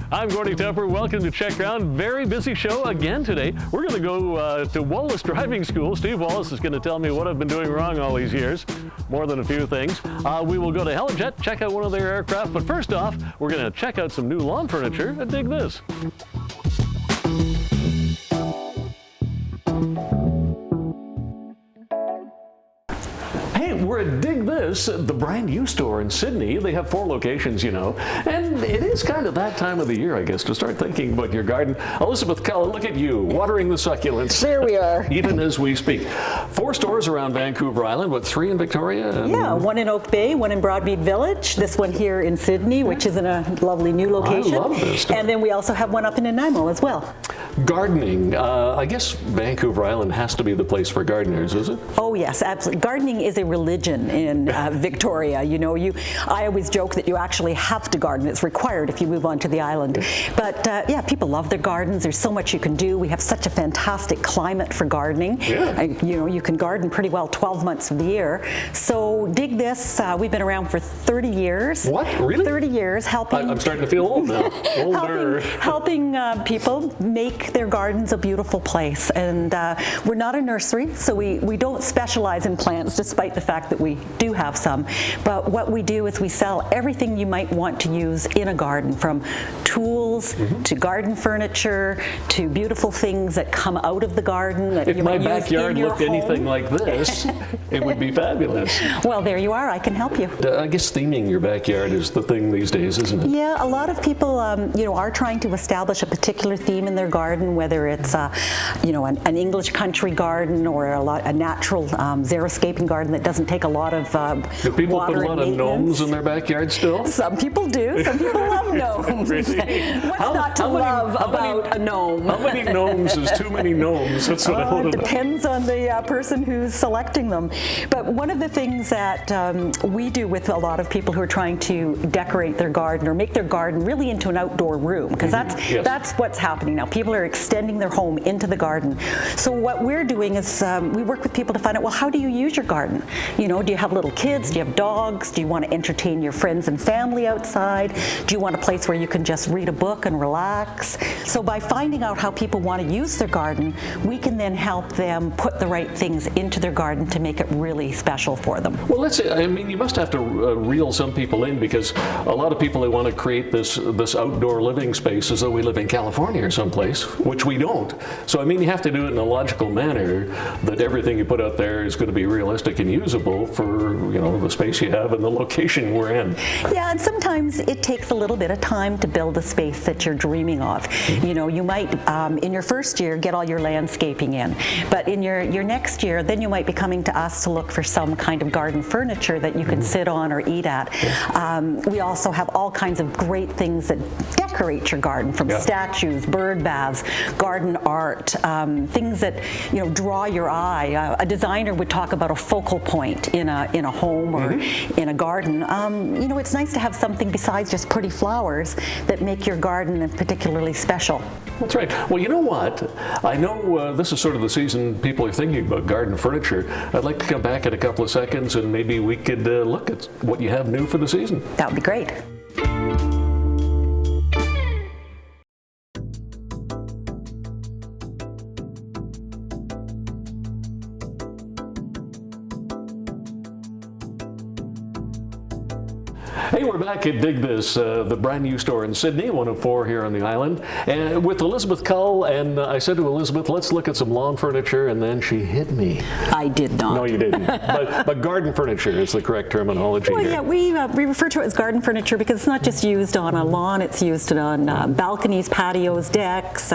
I'm Gordy Tupper. Welcome to Check Round. Very busy show again today. We're going to go to Wallace Driving School. Steve Wallace is going to tell me what I've been doing wrong all these years, more than a few things. We will go to Helijet, check out one of their aircraft. But first off, we're going to check out some new lawn furniture and dig this. Hey, we're at Dig This, the brand new store in Sydney. They have 4 locations, you know, and it is kind of that time of the year, I guess, to start thinking about your garden. Elizabeth Cullen, look at you, watering the succulents. There we are. Even as we speak. 4 stores around Vancouver Island, but 3 in Victoria? Yeah, 1 in Oak Bay, 1 in Broadmead Village, this one here in Sydney, which is in a lovely new location. I love this store. And then we also have one up in Nanaimo as well. Gardening, I guess Vancouver Island has to be the place for gardeners, is it? Oh yes, absolutely. Gardening is a religion in Victoria. You know, I always joke that you actually have to garden. It's required if you move onto the island. But yeah, people love their gardens. There's so much you can do. We have such a fantastic climate for gardening. Yeah. You know, you can garden pretty well 12 months of the year. So Dig This, we've been around for 30 years. What? Really? 30 years helping. I'm starting to feel old now. Older. helping people make their gardens a beautiful place. And we're not a nursery, so we don't specialize in plants, despite the fact that we do have some. But what we do is we sell everything you might want to use in a garden, from tools to garden furniture to beautiful things that come out of the garden that if you my might use backyard in your looked home. anything like this, it would be fabulous. Well, there you are. I can help you. I guess theming your backyard is the thing these days, isn't it? Yeah, a lot of people, you know, are trying to establish a particular theme in their garden, whether it's, you know, an English country garden or a natural xeriscaping garden that doesn't take a lot of Do people water put a lot and of gnomes maintenance. in their backyard still? Some people do. Some people love gnomes. Really? What's How- not to how many- love how many- about a gnome? How many gnomes is too many gnomes? That's what I want It to know. depends on the person who's selecting them. But one of the things that we do with a lot of people who are trying to decorate their garden or make their garden really into an outdoor room, because Yes. that's what's happening now. People are extending their home into the garden. So what we're doing is we work with people to find out, well, how do you use your garden? You know, do you have little kids? Do you have dogs? Do you want to entertain your friends and family outside? Do you want a place where you can just read a book and relax? So by finding out how people want to use their garden, we can then help them put the right things into their garden to make it really special for them. Well, I mean, you must have to reel some people in, because a lot of people, they want to create this outdoor living space as though we live in California or someplace, which we don't. So, I mean, you have to do it in a logical manner that everything you put out there is going to be realistic and usable for, you know, the space you have and the location we're in. Yeah, and sometimes it takes a little bit of time to build a space that you're dreaming of. You know, you might, in your first year, get all your landscaping in, but in your next year, then you might be coming to us to look for some kind of garden furniture that you can sit on or eat at. We also have all kinds of great things that decorate your garden, from statues, bird baths, garden art, things that, you know, draw your eye. A designer would talk about a focal point in a home or in a garden. You know, it's nice to have something besides just pretty flowers that make your garden particularly special. That's right. Well, you know what? I know this is sort of the season people are thinking about garden furniture. I'd like to come back in a couple of seconds and maybe we could look at what you have new for the season. That would be great. Hey, we're back at Dig This, the brand new store in Sydney, 1 of 4 here on the island, and with Elizabeth Cull. And I said to Elizabeth, let's look at some lawn furniture, and then she hit me. I did not. No, you didn't. but garden furniture is the correct terminology Well, here. yeah, we refer to it as garden furniture because it's not just used on a lawn; it's used on balconies, patios, decks,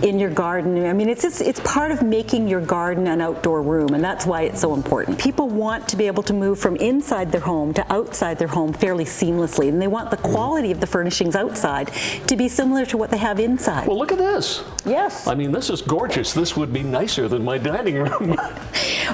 in your garden. I mean, it's part of making your garden an outdoor room, and that's why it's so important. People want to be able to move from inside their home to outside their home fairly seamlessly, and they want the quality of the furnishings outside to be similar to what they have inside. Well, look at this. Yes. I mean, this is gorgeous. This would be nicer than my dining room.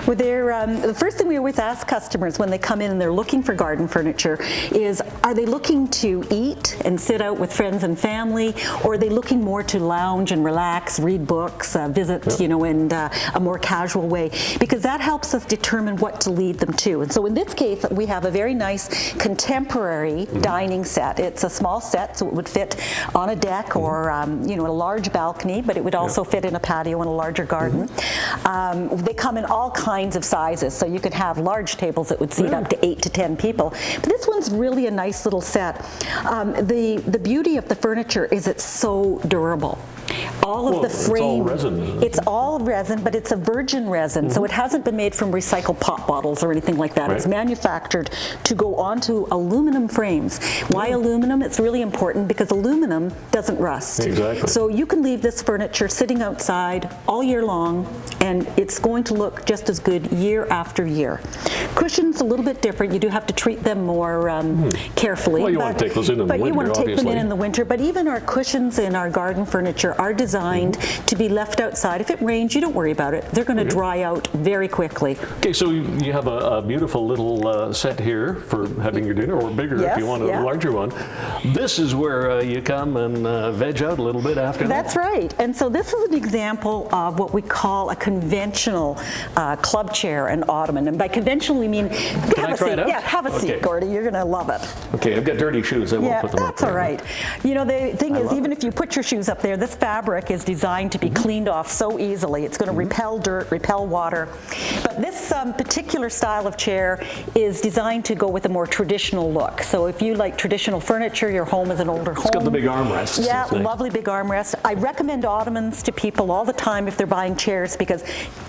Well, the first thing we always ask customers when they come in and they're looking for garden furniture is, are they looking to eat and sit out with friends and family, or are they looking more to lounge and relax, read books, visit, you know, in a more casual way? Because that helps us determine what to lead them to. And so in this case, we have a very nice contemporary dining set. It's a small set, so it would fit on a deck or, you know, a large balcony, but it would also fit in a patio and a larger garden. They come in all kinds of sizes, so you could have large tables that would seat up to 8 to 10 people. But this one's really a nice little set. The beauty of the furniture is it's so durable. All of the frame, it's all resin. It's all resin, but it's a virgin resin, so it hasn't been made from recycled pop bottles or anything like that. Right. It's manufactured to go onto aluminum frames. Why aluminum? It's really important because aluminum doesn't rust. Exactly. So you can leave this furniture sitting outside all year long, and it's going to look just as good year after year. Cushions a little bit different. You do have to treat them more carefully. Well, you want to take those in the winter, But you want to take them obviously. in the winter. But even our cushions in our garden furniture are designed to be left outside. If it rains, you don't worry about it. They're going to dry out very quickly. Okay, so you have a beautiful little set here for having your dinner, or bigger if you want a larger one. This is where you come and veg out a little bit after That's right. And so this is an example of what we call a conventional club chair and ottoman. And by conventional, we mean have I a try seat. it out? Yeah, have a seat, Gordy. You're going to love it. Okay, I've got dirty shoes. I won't Yeah, put them up that's there. all right. You know, the thing is, love even if you put your shoes up there, this fabric is designed to be cleaned off so easily. It's going to repel dirt, repel water. But this particular style of chair is designed to go with a more traditional look. So if you like traditional furniture, your home is an older home. It's got the big armrests. Yeah, it's nice. lovely big armrest. I recommend ottomans to people all the time if they're buying chairs because,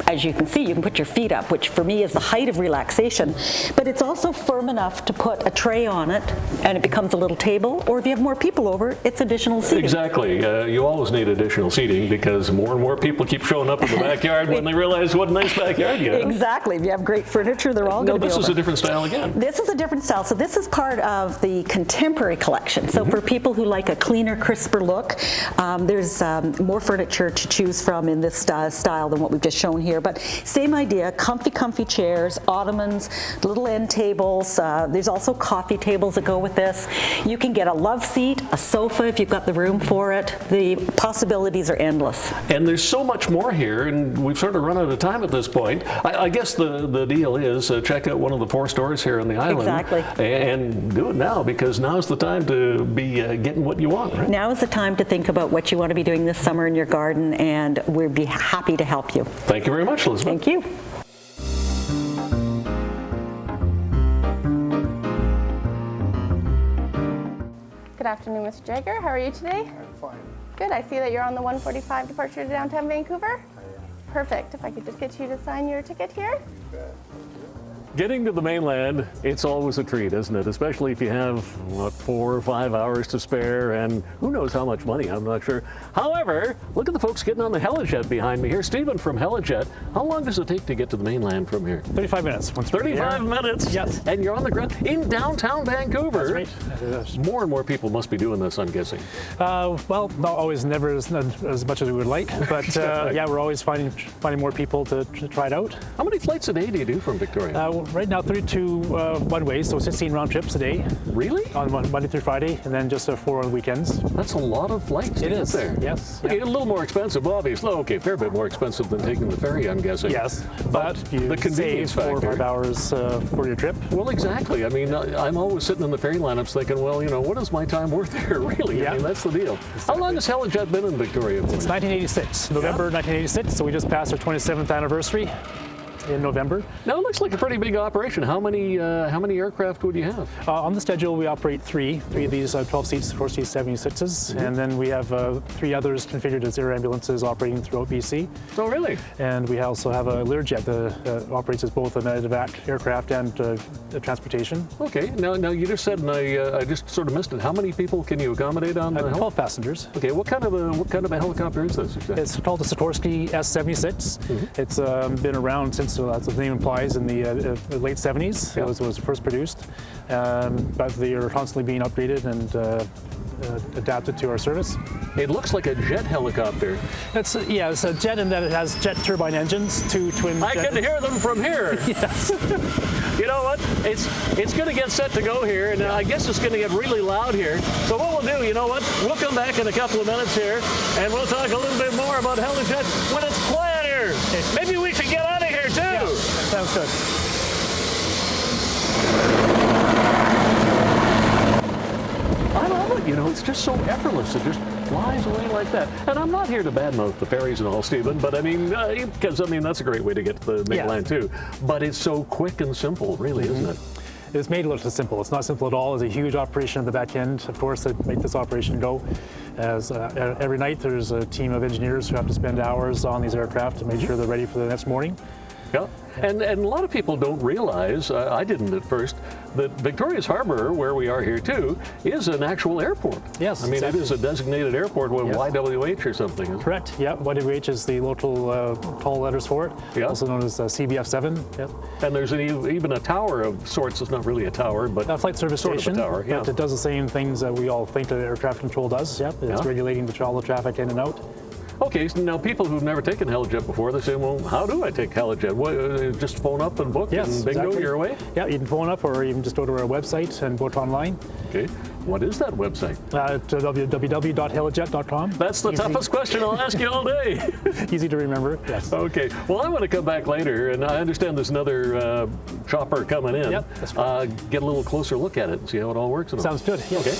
as you can see, you can put your feet up, which for me is the height of relaxation. But it's also firm enough to put a tray on it, and it becomes a little table. Or if you have more people over, it's additional seating. Exactly. You always need additional seating because more and more people keep showing up in the backyard when they realize what a nice backyard you have. Exactly. If you have great furniture, they're all going to be this over. is a different style again. This is a different style. So this is part of the contemporary collection. So for people who like a cleaner, crisper look, there's more furniture to choose from in this style than what we've just shown here. But same idea, comfy chairs, ottomans, little end tables. There's also coffee tables that go with this. You can get a love seat, a sofa if you've got the room for it. The possibilities are endless. And there's so much more here, and we've sort of run out of time at this point. I guess the deal is check out one of the 4 stores here on the island. Exactly. And do it now, because now's the time to be getting what you want, right? Now is the time to think about what you want to be doing this summer in your garden, and we'd be happy to help you. Thank you very much, Elizabeth. Thank you. Good afternoon, Mr. Jagger. How are you today? I'm fine. Good. I see that you're on the 145 departure to downtown Vancouver. I am. Perfect. If I could just get you to sign your ticket here. Getting to the mainland, it's always a treat, isn't it? Especially if you have, 4 or 5 hours to spare, and who knows how much money, I'm not sure. However, look at the folks getting on the Helijet behind me here. Stephen from Helijet, how long does it take to get to the mainland from here? 35 minutes. 35 minutes? Yes. And you're on the ground in downtown Vancouver. That's right. More and more people must be doing this, I'm guessing. Well, not always, never as much as we would like, but yeah, we're always finding more people to try it out. How many flights a day do you do from Victoria? Right now, 32 one way, so 16 round trips a day. Really? On Monday through Friday, and then just 4 on weekends. That's a lot of flights to It get is. there. Yes. Okay, a little more expensive, obviously. Okay, a fair bit more expensive than taking the ferry, I'm guessing. Yes, but you the convenience save 4 or factor. 5 hours for your trip. Well, exactly. I mean, I'm always sitting in the ferry lineups thinking, well, what is my time worth here, really? Yeah. I mean, that's the deal. How long has Helijet been in Victoria for? It's 1986, November 1986, so we just passed our 27th anniversary in November. Now, it looks like a pretty big operation. How many aircraft would you have? On the schedule, we operate three of these 12 seats, 4 seats, 76s, and then we have 3 others configured as air ambulances operating throughout BC. Oh, really? And we also have a Learjet that operates as both an medevac aircraft and transportation. Okay. Now you just said, and I just sort of missed it. How many people can you accommodate on the 12 passengers. Okay. What kind of a helicopter is this exactly? It's called the Sikorsky S-76. It's been around since, as the name implies, in the late 70s. Yeah. It was first produced, but they are constantly being upgraded and adapted to our service. It looks like a jet helicopter. It's a jet in that it has jet turbine engines, two twin. I can hear them from here. Yes. You know what? It's going to get set to go here, and I guess it's going to get really loud here. So what we'll do, you know what? We'll come back in a couple of minutes here, and we'll talk a little bit more about Helijet when it's quiet here. Okay. Maybe we should get out of here too. Yeah, sounds good. I love it. You know, it's just so effortless. It just flies away like that. And I'm not here to badmouth the ferries and all, Stephen, but I mean, because that's a great way to get to the mainland too. But it's so quick and simple, really, isn't it? It's made a little simple. It's not simple at all. It's a huge operation at the back end, of course, to make this operation go. As every night, there's a team of engineers who have to spend hours on these aircraft to make sure they're ready for the next morning. Yeah, and a lot of people don't realize, I didn't at first, that Victoria's Harbour, where we are here too, is an actual airport. Yes, I mean, exactly. it is a designated airport with YWH or something. Isn't it? Correct, yeah. YWH is the local tall letters for it, also known as CBF7. Yep. And there's even a tower of sorts. It's not really a tower, but a flight service sort station. of a tower, yeah. But it does the same things that we all think that air traffic control does. Yep, it's regulating all the traffic in and out. Okay, so now people who've never taken Helijet before, they say, well, how do I take Helijet? What, just phone up and book and bingo, exactly. You're away? Yeah, you can phone up or even just go to our website and book online. Okay, what is that website? www.helijet.com. That's the toughest question I'll ask you all day. Easy to remember, yes. Okay, well, I want to come back later, and I understand there's another chopper coming in. Yep, that's right. Get a little closer look at it and see how it all works. Sounds good, yes. Okay.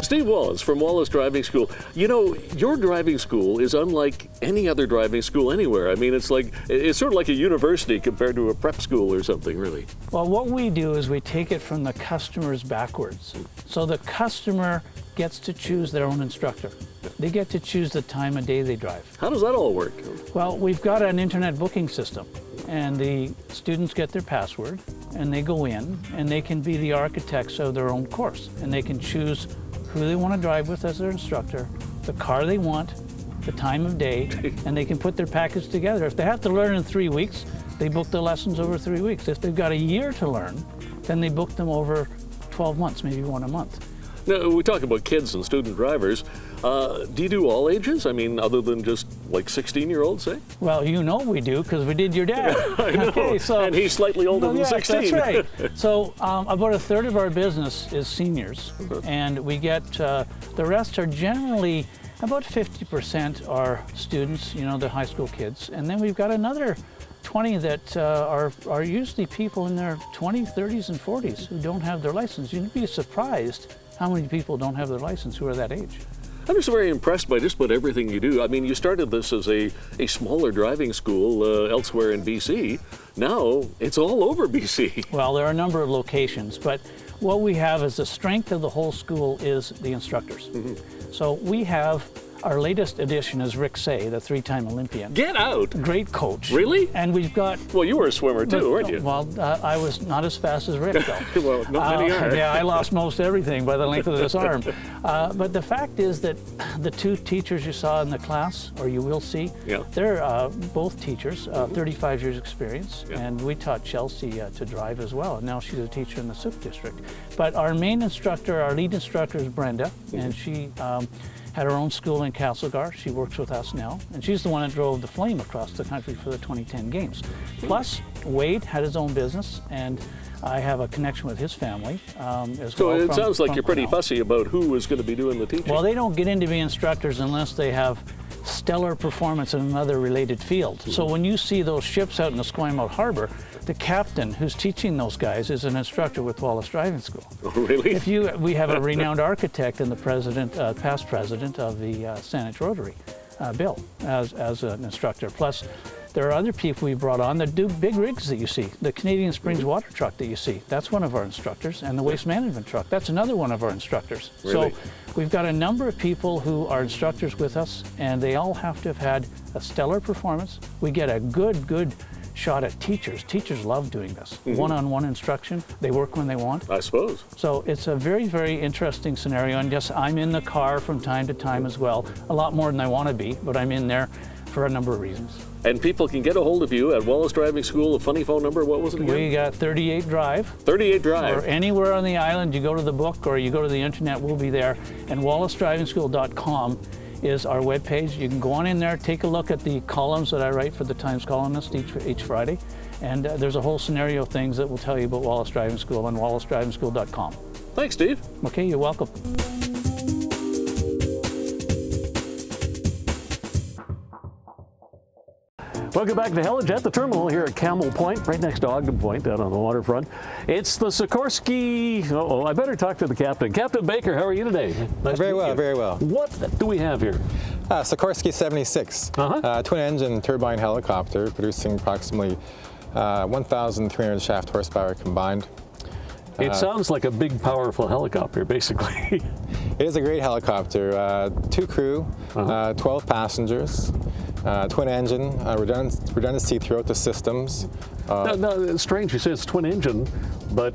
Steve Wallace from Wallace Driving School. You know, your driving school is unlike any other driving school anywhere. I mean, it's sort of like a university compared to a prep school or something, really. Well, what we do is we take it from the customers backwards. So the customer gets to choose their own instructor. They get to choose the time of day they drive. How does that all work? Well, we've got an internet booking system, and the students get their password, and they go in, and they can be the architects of their own course, and they can choose who they want to drive with as their instructor, the car they want, the time of day, and they can put their package together. If they have to learn in 3 weeks, they book the lessons over 3 weeks. If they've got a year to learn, then they book them over 12 months, maybe one a month. Now, we talk about kids and student drivers. Do you do all ages? I mean, other than just like 16-year-olds, say? Well, you know we do, because we did your dad. I know. Okay, so, and he's slightly older than 16. That's right. So about a third of our business is seniors, and we get, the rest are generally, about 50% are students, you know, the high school kids. And then we've got another 20 that are usually people in their 20s, 30s, and 40s who don't have their license. You'd be surprised how many people don't have their license who are that age. I'm just very impressed by just about everything you do. I mean, you started this as a smaller driving school elsewhere in BC. Now it's all over BC. Well, there are a number of locations, but what we have is the strength of the whole school is the instructors. Mm-hmm. So we have, our latest addition is Rick Say, the 3-time Olympian. Get out! Great coach. Really? And we've got... Well, you were a swimmer too, weren't you? Well, I was not as fast as Rick, though. Well, not many are. Yeah, I lost most everything by the length of this arm. But the fact is that the two teachers you saw in the class, or you will see, they're both teachers, 35 years experience, and we taught Chelsea to drive as well. And now she's a teacher in the Souk district. But our main instructor, our lead instructor is Brenda, and she had her own school in Castlegar. She works with us now, and she's the one that drove the Flame across the country for the 2010 games. Plus, Wade had his own business, and I have a connection with his family as well. So it sounds like you're pretty fussy about who is going to be doing the teaching. Well, they don't get into being instructors unless they have stellar performance in another related field. So when you see those ships out in the Esquimalt Harbor, the captain who's teaching those guys is an instructor with Wallace Driving School. Oh, really? We have a renowned architect and the president, past president of the Saanich Rotary, Bill, as an instructor. Plus, there are other people we brought on that do big rigs that you see. The Canadian Springs water truck that you see, that's one of our instructors. And the waste management truck, that's another one of our instructors. Really? So we've got a number of people who are instructors with us, and they all have to have had a stellar performance. We get a good shot at teachers. Teachers love doing this. One-on-one instruction. They work when they want. I suppose. So it's a very, very interesting scenario. And yes, I'm in the car from time to time as well. A lot more than I want to be, but I'm in there for a number of reasons. And people can get a hold of you at Wallace Driving School. A funny phone number, what was it again? We got 38 Drive. 38 Drive. Or anywhere on the island, you go to the book or you go to the internet, we'll be there. And wallacedrivingschool.com is our webpage. You can go on in there, take a look at the columns that I write for the Times Columnist each Friday. And there's a whole scenario of things that will tell you about Wallace Driving School on wallacedrivingschool.com. Thanks, Steve. Okay, you're welcome. Welcome back to Helijet, the terminal here at Camel Point, right next to Ogden Point, down on the waterfront. It's the Sikorsky. I better talk to the captain. Captain Baker, how are you today? Nice Very to meet well, you. very well. What do we have here? Sikorsky 76, twin-engine turbine helicopter producing approximately 1,300 shaft horsepower combined. It sounds like a big, powerful helicopter, basically. It is a great helicopter. 2 crew, 12 passengers, twin engine, redundancy throughout the systems. No, it's strange you say it's twin engine, but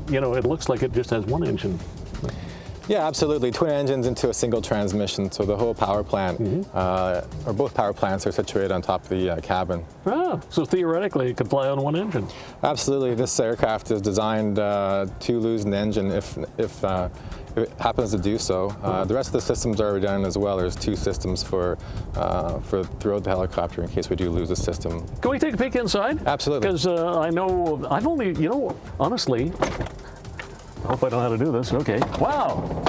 you know, it looks like it just has one engine. Yeah, absolutely. Twin engines into a single transmission, so the whole power plant, or both power plants are situated on top of the cabin. Ah, so theoretically it could fly on one engine. Absolutely. This aircraft is designed to lose an engine if it happens to do so. The rest of the systems are redundant as well. There's 2 systems for throughout the helicopter in case we do lose a system. Can we take a peek inside? Absolutely. Because I know, I've only, you know, honestly, I hope I know how to do this. Okay. Wow.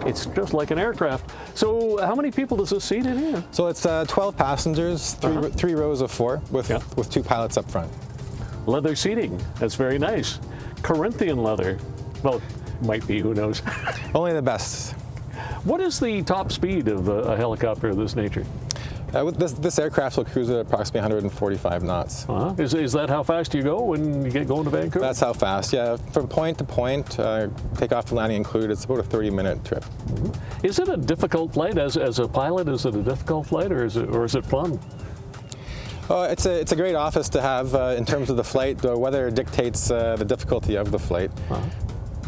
It's just like an aircraft. So how many people does this seat in here? So it's 12 passengers, three rows of 4 with 2 pilots up front. Leather seating. That's very nice. Corinthian leather. Well, might be, who knows. Only the best. What is the top speed of a helicopter of this nature? With this aircraft will cruise at approximately 145 knots. Is that how fast you go when you get going to Vancouver? That's how fast, yeah. From point to point, takeoff and landing included, it's about a 30-minute trip. Is it a difficult flight? As a pilot, is it a difficult flight, or is it fun? It's a great office to have in terms of the flight. The weather dictates the difficulty of the flight.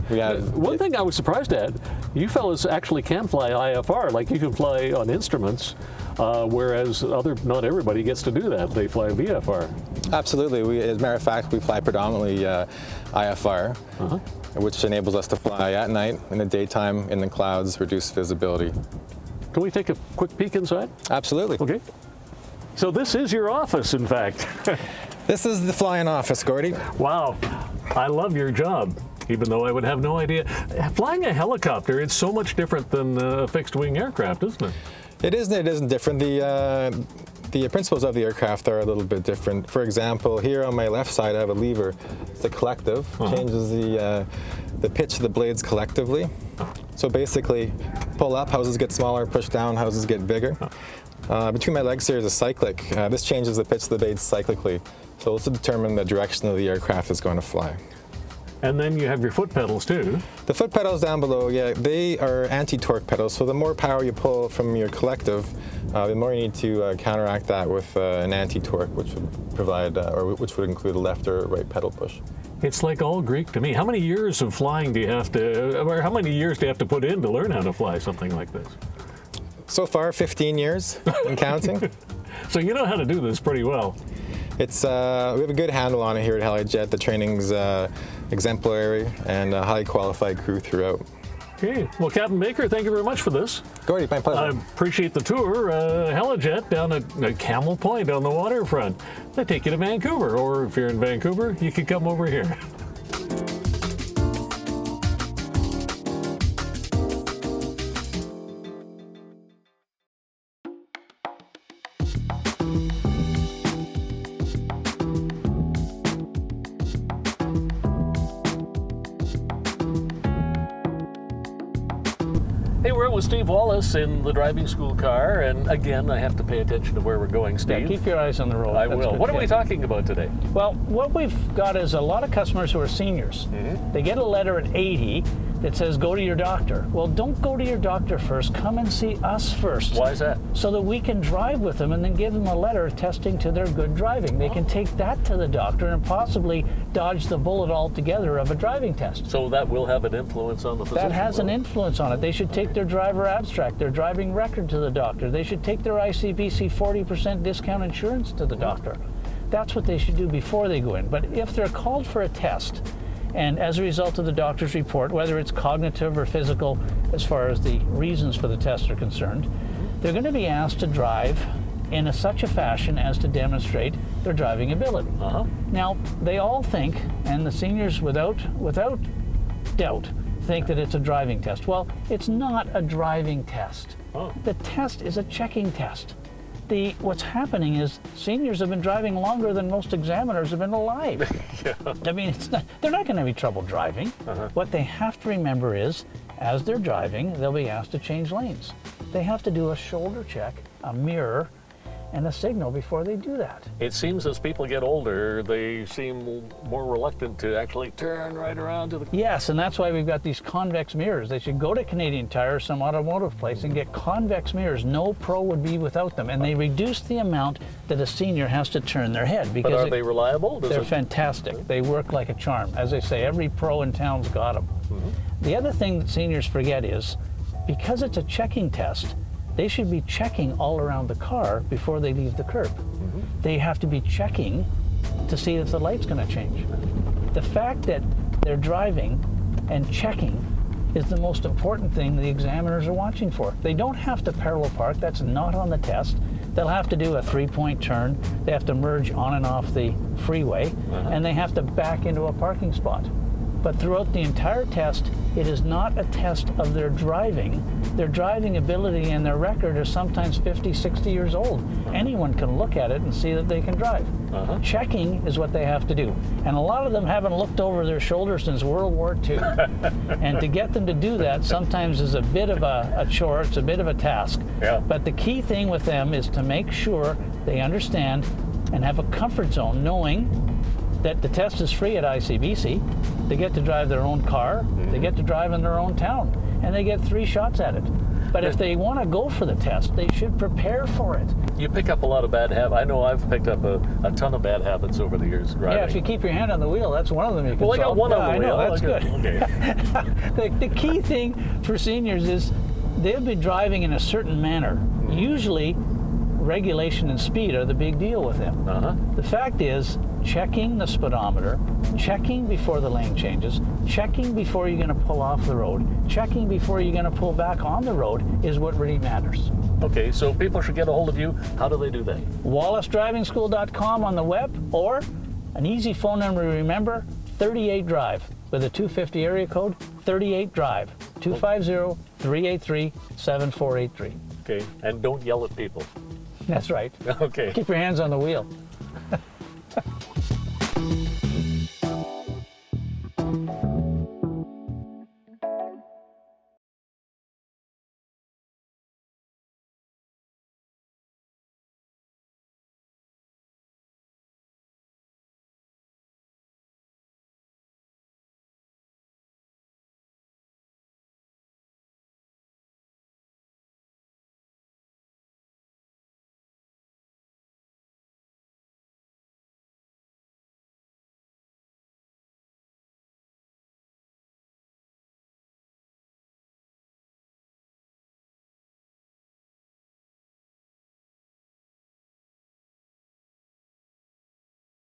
One thing I was surprised at, you fellas actually can fly IFR, like you can fly on instruments, whereas not everybody gets to do that. They fly VFR. Absolutely. As a matter of fact, we fly predominantly IFR, which enables us to fly at night, in the daytime, in the clouds, reduce visibility. Can we take a quick peek inside? Absolutely. Okay. So this is your office, in fact. This is the flying office, Gordy. Wow. I love your job, even though I would have no idea. Flying a helicopter, it's so much different than a fixed-wing aircraft, isn't it? It isn't different. The principles of the aircraft are a little bit different. For example, here on my left side I have a lever. It's a collective, changes the pitch of the blades collectively. So basically, pull up, houses get smaller, push down, houses get bigger. Between my legs here is a cyclic. This changes the pitch of the blades cyclically. So this will determine the direction of the aircraft is going to fly. And then you have your foot pedals too. The foot pedals down below, yeah, they are anti-torque pedals. So the more power you pull from your collective, the more you need to counteract that with an anti-torque, which would provide, which would include a left or right pedal push. It's like all Greek to me. How many years of flying do you have to, or how many years do you have to put in to learn how to fly something like this? So far, 15 years and counting. So you know how to do this pretty well. It's we have a good handle on it here at Helijet. The training's exemplary and a highly qualified crew throughout. Okay. Well, Captain Baker, thank you very much for this. Gordy, my pleasure. I appreciate the tour. Helijet down at Camel Point on the waterfront. They take you to Vancouver, or if you're in Vancouver, you can come over here. Hey, we're with Steve Wallace in the driving school car, and again, I have to pay attention to where we're going, Steve. Yeah, keep your eyes on the road. I will. What are we talking about today? Well, what we've got is a lot of customers who are seniors. They get a letter at 80 It says go to your doctor. Well, don't go to your doctor first. Come and see us first. Why is that? So that we can drive with them and then give them a letter attesting to their good driving. They can take that to the doctor and possibly dodge the bullet altogether of a driving test. So that will have an influence on the physician? That has an influence on it. They should take their driver abstract, their driving record to the doctor. They should take their ICBC 40% discount insurance to the doctor. That's what they should do before they go in. But if they're called for a test, and as a result of the doctor's report, whether it's cognitive or physical, as far as the reasons for the test are concerned, they're going to be asked to drive in such a fashion as to demonstrate their driving ability. Now, they all think, and the seniors without doubt, think that it's a driving test. Well, it's not a driving test. The test is a checking test. What's happening is seniors have been driving longer than most examiners have been alive. I mean, they're not going to have any trouble driving. What they have to remember is, as they're driving, they'll be asked to change lanes. They have to do a shoulder check, a mirror, and a signal before they do that. It seems as people get older, they seem more reluctant to actually turn right around to the... Yes, and that's why we've got these convex mirrors. They should go to Canadian Tire, some automotive place, and get convex mirrors. No pro would be without them. And they reduce the amount that a senior has to turn their head. Because But are they reliable? They're fantastic. They work like a charm. As I say, every pro in town's got them. The other thing that seniors forget is, because it's a checking test, they should be checking all around the car before they leave the curb. They have to be checking to see if the light's going to change. The fact that they're driving and checking is the most important thing the examiners are watching for. They don't have to parallel park. That's not on the test. They'll have to do a 3-point turn. They have to merge on and off the freeway, and they have to back into a parking spot. But throughout the entire test, it is not a test of their driving. Their driving ability and their record are sometimes 50, 60 years old. Anyone can look at it and see that they can drive. Checking is what they have to do. And a lot of them haven't looked over their shoulder since World War II. And to get them to do that sometimes is a bit of a chore, it's a bit of a task. But the key thing with them is to make sure they understand and have a comfort zone knowing that the test is free at ICBC. They get to drive their own car, they get to drive in their own town, and they get 3 shots at it. But if they want to go for the test, they should prepare for it. You pick up a lot of bad habits. I know I've picked up a ton of bad habits over the years driving. Yeah, if you keep your hand on the wheel, that's one of them you can Well, I got solve. one on the wheel. I know, that's good. good. The key thing for seniors is they'll be driving in a certain manner. Usually, regulation and speed are the big deal with them. The fact is, checking the speedometer, checking before the lane changes, checking before you're going to pull off the road, checking before you're going to pull back on the road is what really matters. Okay, so people should get a hold of you. How do they do that? WallaceDrivingSchool.com on the web, or an easy phone number to remember, 38 Drive, with a 250 area code, 38 Drive, 250-383-7483. Okay, and don't yell at people. That's right. Okay. Keep your hands on the wheel.